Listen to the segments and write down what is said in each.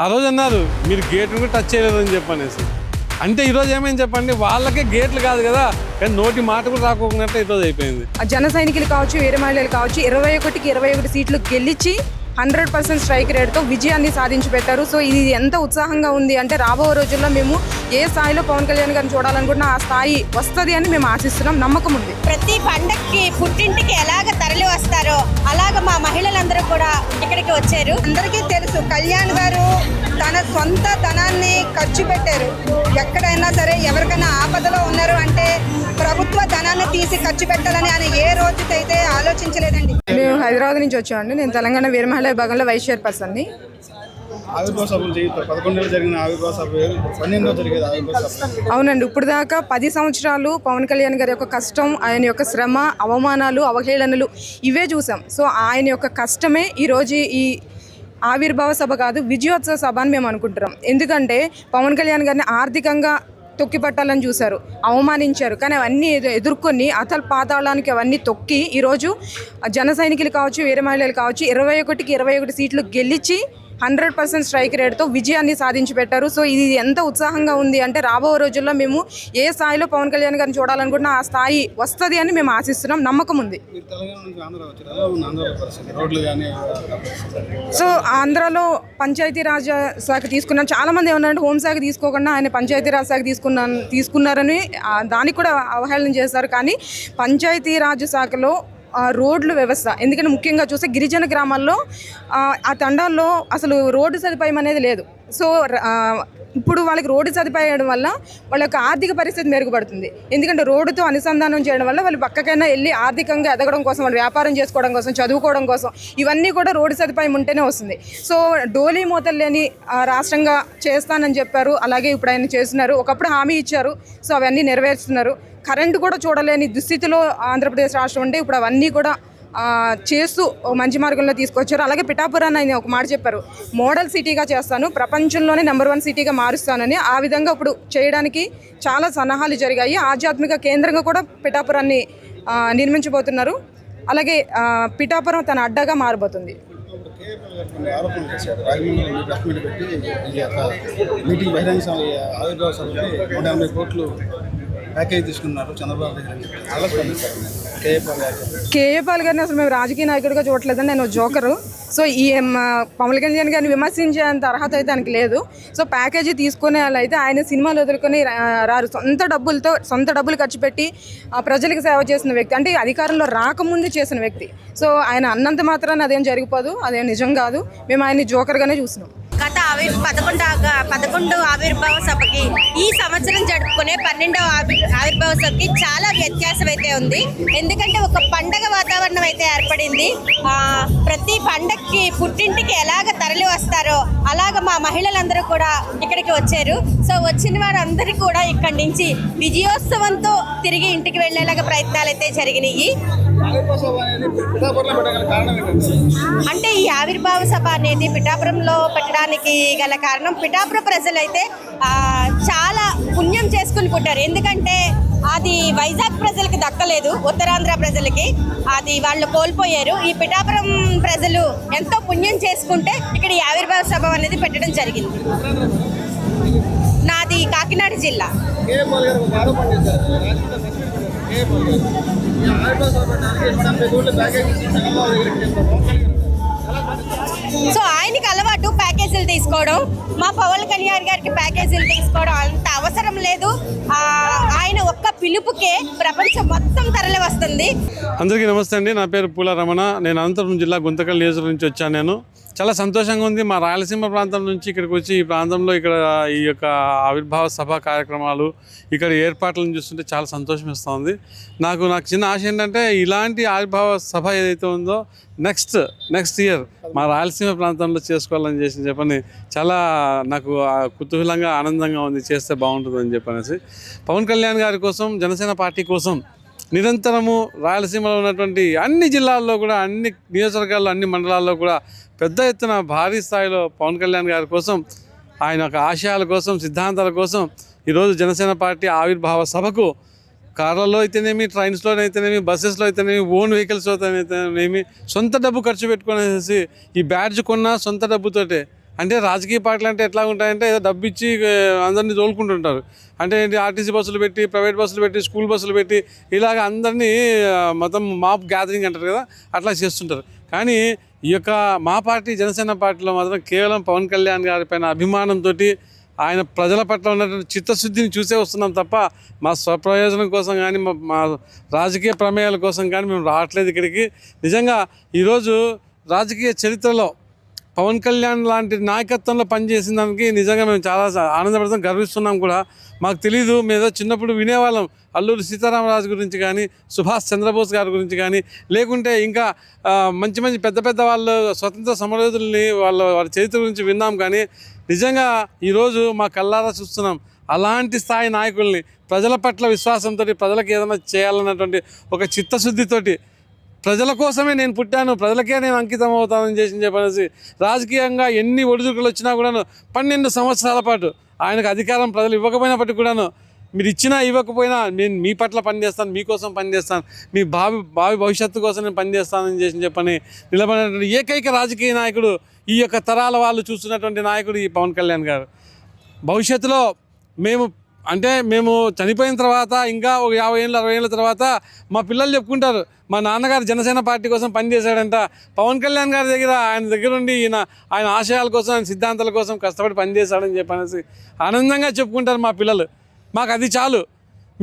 ఆ రోజు అన్నారు మీరు గేట్ను కూడా టచ్ చేయలేదని చెప్పనేసి. అంటే ఈరోజు ఏమైంది చెప్పండి, వాళ్ళకే గేట్లు కాదు కదా, కానీ నోటి మాట కూడా రాకపోయినట్టు ఈరోజు అయిపోయింది. జన సైనికులు కావచ్చు, వీర మహిళలు కావచ్చు, 21కి 21 సీట్లు గెలిచి 100% స్ట్రైక్ రేట్తో విజయాన్ని సాధించి పెట్టారు. సో ఇది ఎంత ఉత్సాహంగా ఉంది అంటే రాబో రోజుల్లో మేము ఏ స్థాయిలో పవన్ కళ్యాణ్ గారిని చూడాలనుకుంటున్నా ఆ స్థాయి వస్తుంది అని మేము ఆశిస్తున్నాం. నమ్మకం ఉంది. ప్రతి పండక్కి పుట్టింటికి ఎలాగ తరలి వస్తారో అలాగ మా మహిళలందరూ కూడా ఇక్కడికి వచ్చారు. అందరికీ తెలుసు కళ్యాణ్ గారు తన సొంత ధనాన్ని ఖర్చు పెట్టారు. ఎక్కడైనా సరే ఎవరికైనా ఆపదలో ఉన్నారు అంటే ప్రభుత్వ ధనాన్ని తీసి ఖర్చు పెట్టాలని ఆయన ఏ రోజుకైతే ఆలోచించలేదండి. మేము హైదరాబాద్ నుంచి వచ్చామండి. నేను తెలంగాణ వీర మహిళా విభాగంలో వైస్ చైర్పర్సన్ని. అవునండి, ఇప్పుడు దాకా 10 సంవత్సరాలు పవన్ కళ్యాణ్ గారి యొక్క కష్టం, ఆయన యొక్క శ్రమ, అవమానాలు, అవహేళనలు ఇవే చూసాం. సో ఆయన యొక్క కష్టమే ఈరోజు ఈ ఆవిర్భావ సభ కాదు, విజయోత్సవ సభ అని మేము అనుకుంటున్నాం. ఎందుకంటే పవన్ కళ్యాణ్ గారిని ఆర్థికంగా తొక్కిపట్టాలని చూశారు, అవమానించారు. కానీ అవన్నీ ఎదుర్కొని అతల పాతాళానికి అవన్నీ తొక్కి ఈరోజు జన సైనికులు కావచ్చు, వీర మహిళలు కావచ్చు 21కి 21 సీట్లు గెలిచి 100% స్ట్రైక్ రేట్తో విజయాన్ని సాధించి పెట్టారు. సో ఇది ఎంత ఉత్సాహంగా ఉంది అంటే రాబో రోజుల్లో మేము ఏ స్థాయిలో పవన్ కళ్యాణ్ గారిని చూడాలనుకుంటున్నా ఆ స్థాయి వస్తుంది అని మేము ఆశిస్తున్నాం. నమ్మకం ఉంది. సో ఆంధ్రాలో పంచాయతీరాజ్ శాఖ తీసుకున్నాను. చాలామంది ఏమన్నారంటే హోంశాఖ తీసుకోకుండా ఆయన పంచాయతీరాజ్ శాఖ తీసుకున్నారని దానికి కూడా అవహేళన చేశారు. కానీ పంచాయతీరాజ్ శాఖలో రోడ్లు వ్యవస్థ, ఎందుకంటే ముఖ్యంగా చూస్తే గిరిజన గ్రామాల్లో ఆ తండాల్లో అసలు రోడ్డు సదుపాయం అనేది లేదు. సో ఇప్పుడు వాళ్ళకి రోడ్డు సదుపాయం వల్ల వాళ్ళ యొక్క ఆర్థిక పరిస్థితి మెరుగుపడుతుంది. ఎందుకంటే రోడ్డుతో అనుసంధానం చేయడం వల్ల వాళ్ళు పక్కకైనా వెళ్ళి ఆర్థికంగా ఎదగడం కోసం, వాళ్ళు వ్యాపారం చేసుకోవడం కోసం, చదువుకోవడం కోసం ఇవన్నీ కూడా రోడ్డు సదుపాయం ఉంటేనే వస్తుంది. సో డోలీ మూతలు లేని రాష్ట్రంగా చేస్తానని చెప్పారు. అలాగే ఇప్పుడు ఆయన చేస్తున్నారు. ఒకప్పుడు హామీ ఇచ్చారు, సో అవన్నీ నెరవేరుస్తున్నారు. కరెంటు కూడా చూడలేని దుస్థితిలో ఆంధ్రప్రదేశ్ రాష్ట్రం ఉంటే ఇప్పుడు అవన్నీ కూడా చేస్తూ మంచి మార్గంలో తీసుకొచ్చారు. అలాగే పిఠాపురాన్ని ఆయన ఒక మాట చెప్పారు, మోడల్ సిటీగా చేస్తాను, ప్రపంచంలోనే నెంబర్ 1 సిటీగా మారుస్తానని. ఆ విధంగా ఇప్పుడు చేయడానికి చాలా సన్నాహాలు జరిగాయి. ఆధ్యాత్మిక కేంద్రంగా కూడా పిఠాపురాన్ని నిర్మించబోతున్నారు. అలాగే పిఠాపురం తన అడ్డాగా మారబోతుంది. కేఏ పాల్ గారిని అసలు మేము రాజకీయ నాయకుడిగా చూడలేదని నేను జోకరు. సో ఈ పవన్ కళ్యాణ్ గారిని విమర్శించేంత అర్హత అయితే ఆయనకి లేదు. సో ప్యాకేజీ తీసుకునే వాళ్ళు అయితే ఆయన సినిమాలు వదులుకొని రారు. సొంత డబ్బులు ఖర్చు పెట్టి ప్రజలకు సేవ చేసిన వ్యక్తి, అంటే అధికారంలో రాకముందు చేసిన వ్యక్తి. సో ఆయన అన్నంత మాత్రాన్ని అదేం జరిగిపోదు, అదేం నిజం కాదు. మేము ఆయన్ని జోకర్గానే చూసినాం. గత 11 ఆవిర్భావ సభకి ఈ సంవత్సరం జరుపుకునే 12వ ఆవిర్భావ సభకి చాలా వ్యత్యాసం అయితే ఉంది. ఎందుకంటే ఒక పండగ వాతావరణం అయితే ఏర్పడింది. ప్రతి పండగకి పుట్టింటికి ఎలాగ తరలి వస్తారో అలాగ మా మహిళలందరూ కూడా ఇక్కడికి వచ్చారు. సో వచ్చిన వారందరికీ కూడా ఇక్కడి నుంచి విజయోత్సవంతో తిరిగి ఇంటికి వెళ్ళేలాగా ప్రయత్నాలు అయితే జరిగినాయి. అంటే ఈ ఆవిర్భావ సభ అనేది పిఠాపురంలో పెట్టడానికి గల కారణం, పిఠాపురం ప్రజలైతే చాలా పుణ్యం చేసుకుని పుట్టారు. ఎందుకంటే అది వైజాగ్ ప్రజలకి దక్కలేదు, ఉత్తరాంధ్ర ప్రజలకి అది వాళ్ళు కోల్పోయారు. ఈ పిఠాపురం ప్రజలు ఎంతో పుణ్యం చేసుకుంటే ఇక్కడ ఈ ఆవిర్భావ సభ అనేది పెట్టడం జరిగింది. నాది కాకినాడ జిల్లా. సో ఆయనకి అలవాటు ప్యాకేజీలు తీసుకోవడం, మా పవన్ కళ్యాణ్ గారికి ప్యాకేజీలు తీసుకోవడం అంత అవసరం లేదు. ఆయన ఒక్క పిలుపుకే ప్రపంచం మొత్తం తరలి వస్తుంది. అందరికీ నమస్తే అండి. నా పేరు పూల రమణ. నేను అనంతపురం జిల్లా గుంతకల్ నియోజకవర్గం నుంచి వచ్చాను. నేను చాలా సంతోషంగా ఉంది. మా రాయలసీమ ప్రాంతం నుంచి ఇక్కడికి వచ్చి ఈ ప్రాంతంలో ఈ యొక్క ఆవిర్భావ సభ కార్యక్రమాలు ఇక్కడ ఏర్పాట్లను చూస్తుంటే చాలా సంతోషం ఇస్తుంది. నాకు చిన్న ఆశ ఏంటంటే ఇలాంటి ఆవిర్భావ సభ ఏదైతే ఉందో నెక్స్ట్ ఇయర్ మా రాయలసీమ ప్రాంతంలో చేసుకోవాలని చెప్పని చాలా నాకు కుతూహలంగా ఆనందంగా ఉంది. చేస్తే బాగుంటుందని చెప్పనేసి పవన్ కళ్యాణ్ గారి కోసం, జనసేన పార్టీ కోసం నిరంతరము రాయలసీమలో ఉన్నటువంటి అన్ని జిల్లాల్లో కూడా, అన్ని నియోజకవర్గాల్లో, అన్ని మండలాల్లో కూడా పెద్ద ఎత్తున భారీ స్థాయిలో పవన్ కళ్యాణ్ గారి కోసం, ఆయన యొక్క ఆశయాల కోసం, సిద్ధాంతాల కోసం ఈరోజు జనసేన పార్టీ ఆవిర్భావ సభకు కార్లలో అయితేనేమి, ట్రైన్స్లో అయితేనేమి, బస్సెస్లో అయితేనేమి, ఓన్ వెహికల్స్లో అయితేనేమి సొంత డబ్బు ఖర్చు పెట్టుకునేసి ఈ బ్యాడ్జ్ కొన్న సొంత డబ్బుతోటే అంటే రాజకీయ పార్టీలు అంటే ఎట్లా ఉంటాయంటే ఏదో డబ్బు ఇచ్చి అందరినీ తోలుకుంటుంటారు. అంటే ఏంటి, ఆర్టీసీ బస్సులు పెట్టి, ప్రైవేట్ బస్సులు పెట్టి, స్కూల్ బస్సులు పెట్టి ఇలాగ అందరినీ మొత్తం మాప్ గ్యాదరింగ్ అంటారు కదా, అట్లా చేస్తుంటారు. కానీ ఈ యొక్క మా పార్టీ జనసేన పార్టీలో మాత్రం కేవలం పవన్ కళ్యాణ్ గారి పైన అభిమానంతో ఆయన ప్రజల పట్ల ఉన్నటువంటి చిత్తశుద్ధిని చూసే వస్తున్నాం తప్ప మా స్వప్రయోజనం కోసం కానీ మా రాజకీయ ప్రమేయాల కోసం కానీ మేము రావట్లేదు ఇక్కడికి. నిజంగా ఈరోజు రాజకీయ చరిత్రలో పవన్ కళ్యాణ్ లాంటి నాయకత్వంలో పనిచేసిన దానికి నిజంగా మేము చాలా ఆనందపడతాం, గర్విస్తున్నాం కూడా. మాకు తెలీదు, మేము ఏదో చిన్నప్పుడు వినేవాళ్ళం అల్లూరి సీతారామరాజు గురించి కానీ, సుభాష్ చంద్రబోస్ గారి గురించి కానీ, లేకుంటే ఇంకా మంచి మంచి పెద్ద పెద్ద వాళ్ళు స్వతంత్ర సమరయోధుల్ని వారి చరిత్ర గురించి విన్నాం. కానీ నిజంగా ఈరోజు మా కళ్ళారా చూస్తున్నాం అలాంటి స్థాయి నాయకుల్ని, ప్రజల పట్ల విశ్వాసంతో, ప్రజలకు ఏదైనా చేయాలన్నటువంటి ఒక చిత్తశుద్ధితోటి, ప్రజల కోసమే నేను పుట్టాను, ప్రజలకే నేను అంకితం అవుతానని చెప్పేసి రాజకీయంగా ఎన్ని ఒడిదుడుకులు వచ్చినా కూడాను 12 సంవత్సరాల పాటు ఆయనకు అధికారం ప్రజలు ఇవ్వకపోయినప్పటికీ కూడాను, మీరు ఇచ్చినా ఇవ్వకపోయినా నేను మీ పట్ల పనిచేస్తాను, మీకోసం పనిచేస్తాను, మీ భావి భవిష్యత్తు కోసం నేను పనిచేస్తానని చెప్పని నిలబడినటువంటి ఏకైక రాజకీయ నాయకుడు, ఈ యొక్క తరాల వాళ్ళు చూస్తున్నటువంటి నాయకుడు ఈ పవన్ కళ్యాణ్ గారు. భవిష్యత్తులో మేము చనిపోయిన తర్వాత ఇంకా ఒక 50 ఏళ్ళు 60 ఏళ్ళ తర్వాత మా పిల్లలు చెప్పుకుంటారు, మా నాన్నగారు జనసేన పార్టీ కోసం పనిచేశాడంట, పవన్ కళ్యాణ్ గారి దగ్గర ఆయన దగ్గర ఉండి ఆయన ఆశయాల కోసం, ఆయన సిద్ధాంతాల కోసం కష్టపడి పనిచేశాడని చెప్పనేసి ఆనందంగా చెప్పుకుంటారు మా పిల్లలు. మాకు అది చాలు.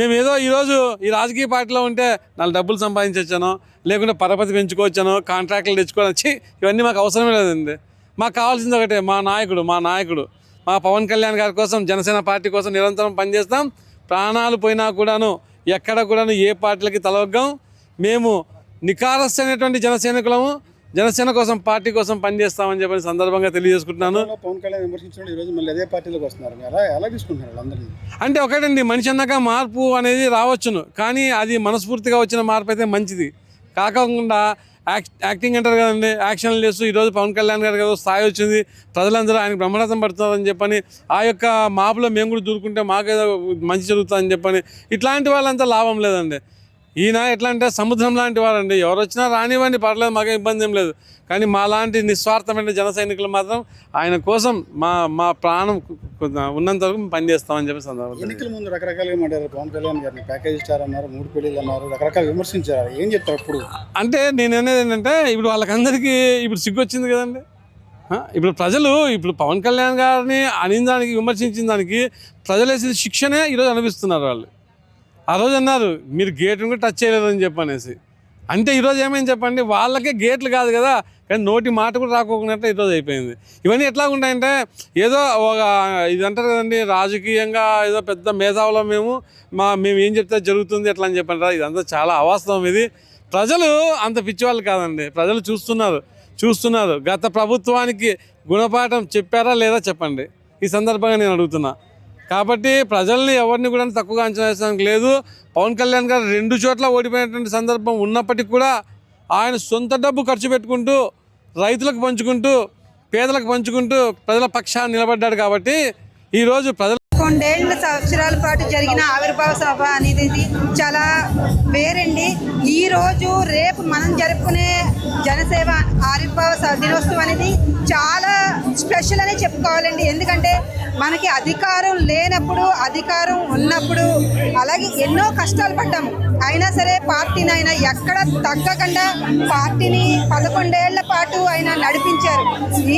మేము ఏదో ఈరోజు ఈ రాజకీయ పార్టీలో ఉంటే 4 డబ్బులు సంపాదించవచ్చానో, లేకుంటే పరపతి పెంచుకోవచ్చానో, కాంట్రాక్టులు తెచ్చుకోవచ్చు, ఇవన్నీ మాకు అవసరమే లేదండి. మాకు కావాల్సింది ఒకటే, మా నాయకుడు మా పవన్ కళ్యాణ్ గారి కోసం, జనసేన పార్టీ కోసం నిరంతరం పనిచేస్తాం. ప్రాణాలు పోయినా కూడాను ఎక్కడ కూడాను ఏ పార్టీలకి తలవగ్గాం. మేము నికారస్సైనటువంటి జనసైనికులము, జనసేన కోసం, పార్టీ కోసం పనిచేస్తామని చెప్పని సందర్భంగా తెలియజేసుకుంటున్నాను. పవన్ కళ్యాణ్ విమర్శించడం ఈరోజు మళ్ళీ అదే పార్టీలోకి వస్తున్నారు, ఎలా తీసుకుంటున్నారు అందరినీ? అంటే ఒకటండి, మనిషి అన్నాక మార్పు అనేది రావచ్చును, కానీ అది మనస్ఫూర్తిగా వచ్చిన మార్పు అయితే మంచిది. కాకుండా యాక్టింగ్ అంటారు కదండి, యాక్షన్లు చేస్తూ ఈరోజు పవన్ కళ్యాణ్ గారికి ఏదో స్థాయి వచ్చింది, ప్రజలందరూ ఆయనకు బ్రహ్మరథం పడుతున్నారని చెప్పని ఆ యొక్క మాపులో మేము కూడా దూరుకుంటే మాకేదో మంచి జరుగుతుందని చెప్పని ఇట్లాంటి వాళ్ళంతా లాభం లేదండి. ఈయన ఎట్లా అంటే సముద్రం లాంటి వారండి, ఎవరు వచ్చినా రానివ్వండి, పర్లేదు, మాకే ఇబ్బంది ఏం లేదు. కానీ మా లాంటి నిస్వార్థమైన జన సైనికులు మాత్రం ఆయన కోసం మా ప్రాణం ఉన్నంత వరకు పనిచేస్తామని చెప్పి సందర్భం. ఎన్నికల ముందు రకరకాలుగా మాట్లాడారు పవన్ కళ్యాణ్ గారిని, ప్యాకేజ్ స్టార్ అన్నారు, 3 పెళ్ళిళ్ళు అన్నారు, రకరకాల విమర్శించారు. ఏం చెప్తారు అప్పుడు? అంటే నేను అనేది ఏంటంటే, ఇప్పుడు వాళ్ళకందరికీ ఇప్పుడు సిగ్గు వచ్చింది కదండి. ఇప్పుడు ప్రజలు పవన్ కళ్యాణ్ గారిని అనిన దానికి, విమర్శించిన దానికి ప్రజలు వేసిన శిక్షనే ఈరోజు అనిపిస్తున్నారు వాళ్ళు. ఆ రోజు అన్నారు మీరు గేట్ను కూడా టచ్ చేయలేదని చెప్పనేసి. అంటే ఈరోజు ఏమైంది చెప్పండి, వాళ్ళకే గేట్లు కాదు కదా, కానీ నోటి మాట కూడా రాకోకున్నట్టు ఈరోజు అయిపోయింది. ఇవన్నీ ఎట్లా ఉంటాయంటే, ఏదో ఒక ఇది అంటారు కదండి, రాజకీయంగా ఏదో పెద్ద మేధావులో మేము ఏం చెప్తే జరుగుతుంది ఎట్లా అని చెప్పంటారా, ఇదంతా చాలా అవాస్తవం. ఇది ప్రజలు అంత పిచ్చివాళ్ళు కాదండి, ప్రజలు చూస్తున్నారు. గత ప్రభుత్వానికి గుణపాఠం చెప్పారా లేదా చెప్పండి, ఈ సందర్భంగా నేను అడుగుతున్నా. కాబట్టి ప్రజల్ని ఎవరిని కూడా తక్కువగా అంచనా వేయడానికి లేదు. పవన్ కళ్యాణ్ గారు 2 చోట్ల ఓడిపోయినటువంటి సందర్భం ఉన్నప్పటికీ కూడా ఆయన సొంత డబ్బు ఖర్చు పెట్టుకుంటూ, రైతులకు పంచుకుంటూ, పేదలకు పంచుకుంటూ ప్రజల పక్షాన్ని నిలబడ్డాడు. కాబట్టి ఈరోజు ప్రజలు 2 సంవత్సరాల పాటు జరిగిన ఆవిర్భావ సభ అనేది చాలా వేరండి. ఈరోజు రేపు మనం జరుపుకునే జనసేవ ఆవిర్భావ దినోత్సవం అనేది చాలా స్పెషల్ అని చెప్పుకోవాలండి. ఎందుకంటే మనకి అధికారం లేనప్పుడు, అధికారం ఉన్నప్పుడు, అలాగే ఎన్నో కష్టాలు పడ్డాము. అయినా సరే పార్టీని ఆయన ఎక్కడ తగ్గకుండా పార్టీని 11 ఏళ్ల పాటు ఆయన నడిపించారు.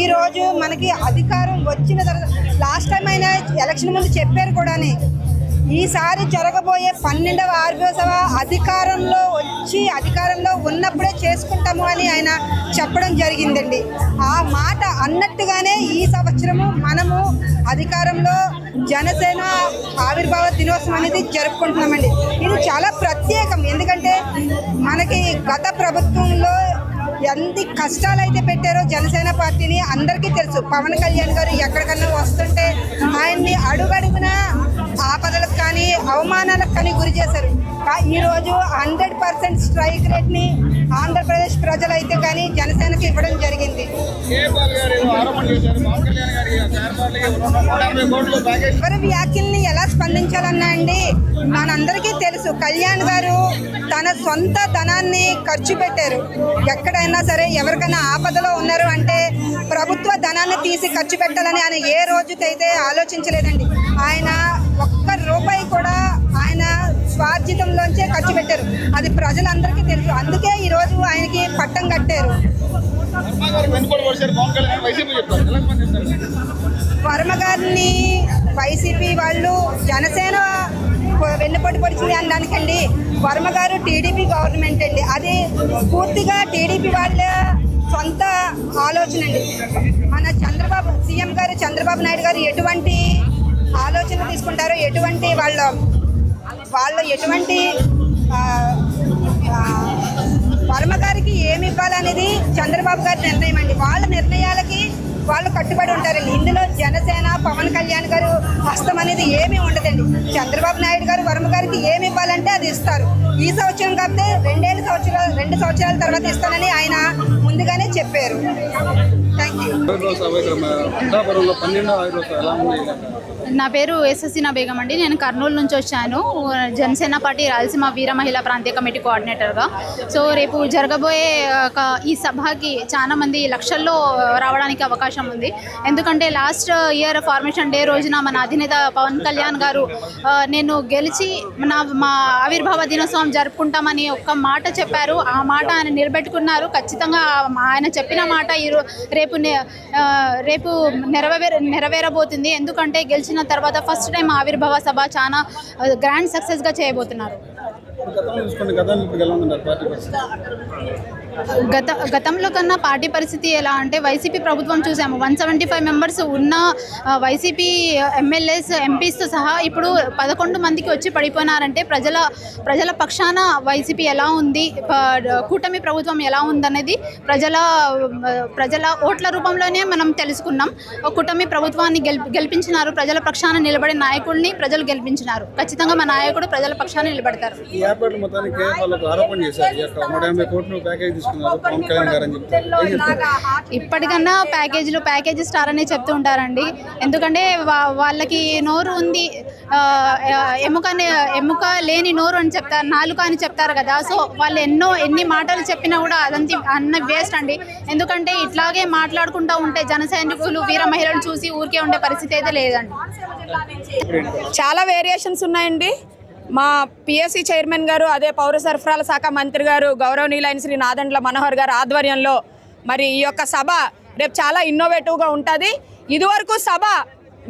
ఈరోజు మనకి అధికారం వచ్చిన తర్వాత, లాస్ట్ టైం ఆయన ఎలక్షన్ ముందు చెప్పారు కూడాని, ఈసారి జరగబోయే 12వ ఆవిర్భావ సభ అధికారంలో ఉన్నప్పుడే చేసుకుంటాము అని ఆయన చెప్పడం జరిగిందండి. ఆ మాట అన్నట్టుగానే ఈ సంవత్సరము మనము అధికారంలో జనసేన ఆవిర్భావ దినోత్సవం అనేది జరుపుకుంటున్నామండి. ఇది చాలా ప్రత్యేకం. ఎందుకంటే మనకి గత ప్రభుత్వంలో ఎంత కష్టాలు అయితే పెట్టారో జనసేన పార్టీని అందరికీ తెలుసు. పవన్ కళ్యాణ్ గారు ఎక్కడికన్నా వస్తుంటే ఆయన్ని అడుగడుగున ఆపదలకు కానీ అవమానాలకు కానీ గురి చేశారు. ఈరోజు 100% స్ట్రైక్ రేట్ని ఆంధ్రప్రదేశ్ ప్రజలైతే కానీ జనసేనకి ఇవ్వడం జరిగింది. ఎవరి వ్యాఖ్యల్ని ఎలా స్పందించాలన్నా అండి, మనందరికీ తెలుసు కళ్యాణ్ గారు తన సొంత ధనాన్ని ఖర్చు పెట్టారు. ఎక్కడైనా సరే ఎవరికైనా ఆపదలో ఉన్నారు అంటే ప్రభుత్వ ధనాన్ని తీసి ఖర్చు పెట్టాలని ఆయన ఏ రోజుకైతే ఆలోచించలేదండి. ఆయన ఒక్క రూపాయి కూడా ఆయన స్వార్జితంలోంచే ఖర్చు పెట్టారు. అది ప్రజలందరికీ తెలుసు. అందుకే ఈరోజు ఆయనకి పట్టం కట్టారు. వర్మ గారిని వైసీపీ వాళ్ళు జనసేన వెన్నుపోటు పొడిచింది అనడానికండి. వర్మ గారు టీడీపీ గవర్నమెంట్ అండి. అది పూర్తిగా టీడీపీ వాళ్ళ సొంత ఆలోచన అండి. మన సీఎం గారు చంద్రబాబు నాయుడు గారు ఎటువంటి ఆలోచన తీసుకుంటారో, ఎటువంటి వాళ్ళు ఎటువంటి వర్మ గారికి ఏమి ఇవ్వాలనేది చంద్రబాబు గారి నిర్ణయం అండి. వాళ్ళ నిర్ణయాలకి వాళ్ళు కట్టుబడి ఉంటారండి. ఇందులో జనసేన పవన్ కళ్యాణ్ గారు హస్తం అనేది ఏమీ ఉండదండి. చంద్రబాబు నాయుడు గారు వర్మ గారికి ఏమి ఇవ్వాలంటే అది ఇస్తారు. ఈ సంవత్సరం కాకపోతే 2 సంవత్సరాల తర్వాత ఇస్తానని ఆయన ముందుగానే చెప్పారు. Thank you. నా పేరు ఎస్ఎస్సీనా బేగం అండి. నేను కర్నూలు నుంచి వచ్చాను. జనసేన పార్టీ రాయలసీమ వీర మహిళా ప్రాంతీయ కమిటీ కోఆర్డినేటర్గా. సో రేపు జరగబోయే ఈ సభకి చాలా మంది లక్షల్లో రావడానికి అవకాశం ఉంది. ఎందుకంటే లాస్ట్ ఇయర్ ఫార్మేషన్ డే రోజున మన అధినేత పవన్ కళ్యాణ్ గారు నేను గెలిచి మా ఆవిర్భావ దినోత్సవం జరుపుకుంటామని ఒక్క మాట చెప్పారు. ఆ మాట ఆయన నిలబెట్టుకున్నారు. ఖచ్చితంగా ఆయన చెప్పిన మాట రేపు నెరవేరబోతుంది. ఎందుకంటే గెలిచిన తర్వాత ఫస్ట్ టైం ఆవిర్భావ సభ చాలా గ్రాండ్ సక్సెస్గా చేయబోతున్నారు. గతంలో కన్నా పార్టీ పరిస్థితి ఎలా అంటే వైసీపీ ప్రభుత్వం చూసాము. 175 మెంబర్స్ ఉన్న వైసీపీ ఎమ్మెల్యేస్ ఎంపీస్తో సహా ఇప్పుడు 11 మందికి వచ్చి పడిపోయినారంటే ప్రజల పక్షాన వైసీపీ ఎలా ఉంది, కూటమి ప్రభుత్వం ఎలా ఉందనేది ప్రజల ఓట్ల రూపంలోనే మనం తెలుసుకున్నాం. కూటమి ప్రభుత్వాన్ని గెలిపించినారు. ప్రజల పక్షాన నిలబడే నాయకుడిని ప్రజలు గెలిపించినారు. ఖచ్చితంగా మా నాయకుడు ప్రజల పక్షాన నిలబడతారు. ఇప్పటికన్నా ప్యాకేజీ స్టార్ అనే చెప్తూ ఉంటారండి. ఎందుకంటే వాళ్ళకి నోరు ఉంది, ఎముక లేని నోరు అని చెప్తారు, నాలుక అని చెప్తారు కదా. సో వాళ్ళు ఎన్ని మాటలు చెప్పినా కూడా అన్న వేస్ట్ అండి. ఎందుకంటే ఇట్లాగే మాట్లాడుకుంటూ ఉంటే జన సైనికులు వీర మహిళలు చూసి ఊరికే ఉండే పరిస్థితి అయితే లేదండి. చాలా వేరియేషన్స్ ఉన్నాయండి. మా పిఎస్సి చైర్మన్ గారు, అదే పౌర సరఫరాల శాఖ మంత్రి గారు గౌరవనీయులైన శ్రీ నాదెండ్ల మనోహర్ గారు ఆధ్వర్యంలో మరి ఈ యొక్క సభ రేపు చాలా ఇన్నోవేటివ్గా ఉంటుంది. ఇదివరకు సభ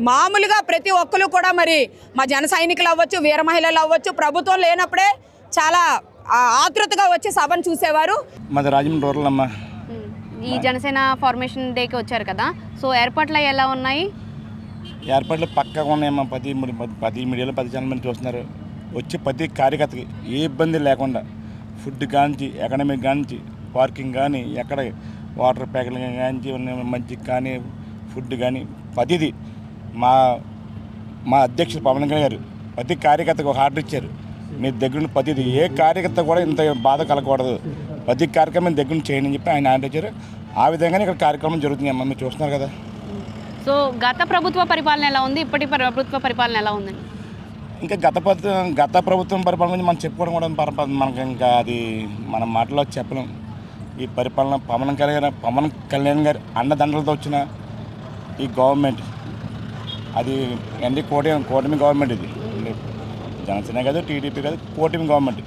మామూలుగా ప్రతి ఒక్కరు కూడా మరి మా జన సైనికులు అవ్వచ్చు, వీర మహిళలు అవ్వచ్చు, ప్రభుత్వం లేనప్పుడే చాలా ఆతృతగా వచ్చి సభను చూసేవారు. మాది రాజమండ్రి రూరల్ అమ్మ. ఈ జనసేన ఫార్మేషన్ డేకి వచ్చారు కదా, సో ఏర్పాట్లు ఎలా ఉన్నాయి? ఏర్పాట్లు పక్కగా ఉన్నాయమ్మా. 10 మీడియాలో 10 ఛానల్ మంది చూస్తున్నారు. వచ్చి ప్రతి కార్యకర్తకి ఏ ఇబ్బంది లేకుండా ఫుడ్ కానించి, ఎకనామిక్ కానించి, పార్కింగ్ కానీ, ఎక్కడ వాటర్ ప్యాకెట్లు కానించి, మంచి కానీ, ఫుడ్ కానీ ప్రతిదీ మా అధ్యక్షుడు పవన్ కళ్యాణ్ గారు ప్రతి కార్యకర్తకు ఒక ఆర్డర్ ఇచ్చారు. మీ దగ్గర ప్రతిదీ ఏ కార్యకర్త కూడా ఇంత బాధ కలగకూడదు, ప్రతి కార్యక్రమం దగ్గర నుంచి చేయండి అని చెప్పి ఆయన ఆర్డర్ ఇచ్చారు. ఆ విధంగానే ఇక్కడ కార్యక్రమం జరుగుతుంది అమ్మ, మీరు చూస్తున్నారు కదా. సో గత ప్రభుత్వ పరిపాలన ఎలా ఉంది, ఇప్పటి ప్రభుత్వ పరిపాలన ఎలా ఉందండి? ఇంకా గత ప్రభుత్వం పరిపాలన గురించి మనం చెప్పుకోవడం కూడా మనకి ఇంకా అది మన మాటలో చెప్పలేం. ఈ పరిపాలన పవన్ కళ్యాణ్ గారి అండదండలతో వచ్చిన ఈ గవర్నమెంట్, అది కూటమి గవర్నమెంట్. ఇది జనసేన కాదు, టీడీపీ కాదు, కూటమి గవర్నమెంట్.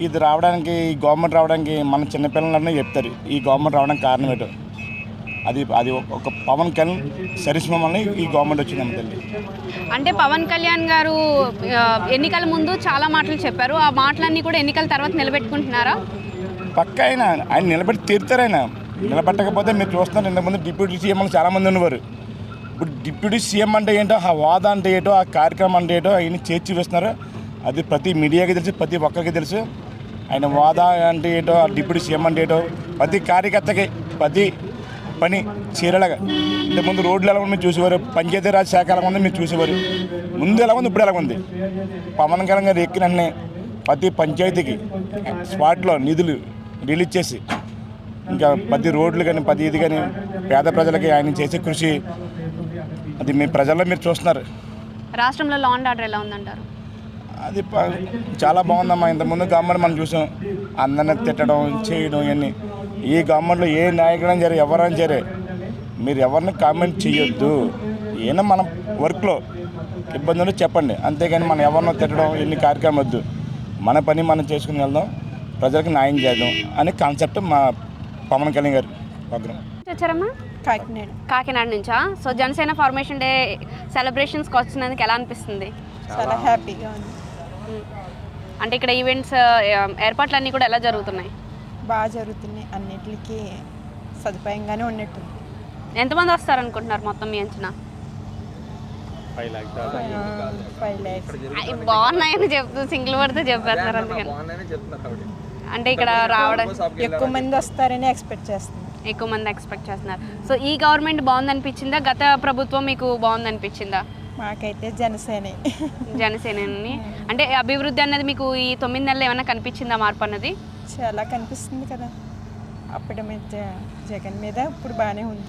ఇది రావడానికి, ఈ గవర్నమెంట్ రావడానికి మన చిన్నపిల్లలనే చెప్తారు ఈ గవర్నమెంట్ రావడానికి కారణం ఏంటో. అది ఒక పవన్ కళ్యాణ్ సరిశ్రమ వల్ల ఈ గవర్నమెంట్ వచ్చిందమ్మ తల్లి. అంటే పవన్ కళ్యాణ్ గారు ఎన్నికల ముందు చాలా మాటలు చెప్పారు. ఆ మాటలన్నీ కూడా ఎన్నికల తర్వాత నిలబెట్టుకుంటున్నారా? పక్క ఆయన నిలబెట్టి తీరుతారు. ఆయన నిలబెట్టకపోతే మీరు చూస్తున్నారు, ఇంతకుముందు డిప్యూటీ సీఎం చాలామంది ఉన్నవారు. ఇప్పుడు డిప్యూటీ సీఎం అంటే ఏంటో, ఆ హోదా అంటే ఏంటో, ఆ కార్యక్రమం అంటే ఏంటో అవన్నీ చేర్చి వేస్తున్నారు. అది ప్రతి మీడియాకి తెలుసు, ప్రతి ఒక్కరికి తెలుసు. ఆయన హోదా అంటే ఏంటో, ఆ డిప్యూటీ సీఎం అంటే ఏంటో ప్రతి కార్యకర్తకి ప్రతి పని చీరలాగా. ఇంతకుముందు రోడ్లు ఎలా ఉంది మీరు చూసేవారు, పంచాయతీరాజ్ శాఖ ఎలా ఉంది మీరు చూసేవారు. ముందు ఎలా ఉంది, ఇప్పుడు ఎలా ఉంది. పవన్ కళ్యాణ్ గారు ఎక్కిన ప్రతి పంచాయతీకి స్పాట్లో నిధులు రిలీజ్ చేసి ఇంకా 10 రోడ్లు కానీ 10 ఇది కానీ పేద ప్రజలకి ఆయన చేసే కృషి అది మీ ప్రజల్లో మీరు చూస్తున్నారు. రాష్ట్రంలో లా అండ్ ఆర్డర్ ఎలా ఉందంటారు? అది చాలా బాగుందమ్మా. ఇంతకుముందు గవర్నమెంట్ మనం చూసాం అందరిని తిట్టడం చేయడం ఇవన్నీ. ఈ గవర్నమెంట్లో ఏ నాయకుడైనా సరే ఎవరైనా సరే మీరు ఎవరిని కామెంట్ చేయొద్దు. ఏమైనా మన వర్క్లో ఇబ్బందులు చెప్పండి, అంతేగాని మనం ఎవరినో తిట్టడం ఎన్ని కార్యక్రమం వద్దు. మన పని మనం చేసుకుని వెళ్దాం, ప్రజలకు న్యాయం చేద్దాం అనే కాన్సెప్ట్ మా పవన్ కళ్యాణ్ గారి ప్రోగ్రాం. వచ్చారమ్మా? కాకినాడ నుంచా? సో జనసేన ఫార్మేషన్ డే సెలబ్రేషన్స్కి వచ్చినందుకు ఎలా అనిపిస్తుంది? చాలా హ్యాపీగా ఉంది. అంటే ఇక్కడ ఈవెంట్స్ ఏర్పాట్లన్నీ కూడా ఎలా జరుగుతున్నాయి? బాగా జరుగుతున్నాయి, అన్నిటికీ సదుపాయంగానే ఉన్నట్టుంది. ఎంతమంది వస్తారనుకుంటున్నారు మొత్తం మీ అంచనా? 5 lakhs. అవి బాగున్నాయని చెప్తూ సింగిల్ వర్డ్తో చెప్పేస్తారు. అందుకని అంటే ఇక్కడ రావడం ఎక్కువ మంది వస్తారని ఎక్స్పెక్ట్ చేస్తున్నాం. ఎక్కువ మంది ఎక్స్పెక్ట్ చేస్తున్నారు. సో ఈ గవర్నమెంట్ బాగుందనిపించిందా, గత ప్రభుత్వం మీకు బాగుందనిపించిందా? మాకైతే జనసేనే. జనసేనని అంటే అభివృద్ధి అన్నది మీకు ఈ 9 నెలలు ఏమైనా కనిపించిందా మార్పు అన్నది? చాలా కనిపిస్తుంది కదా, అప్పటి మీద జగన్ మీద ఇప్పుడు బాగానే ఉంది.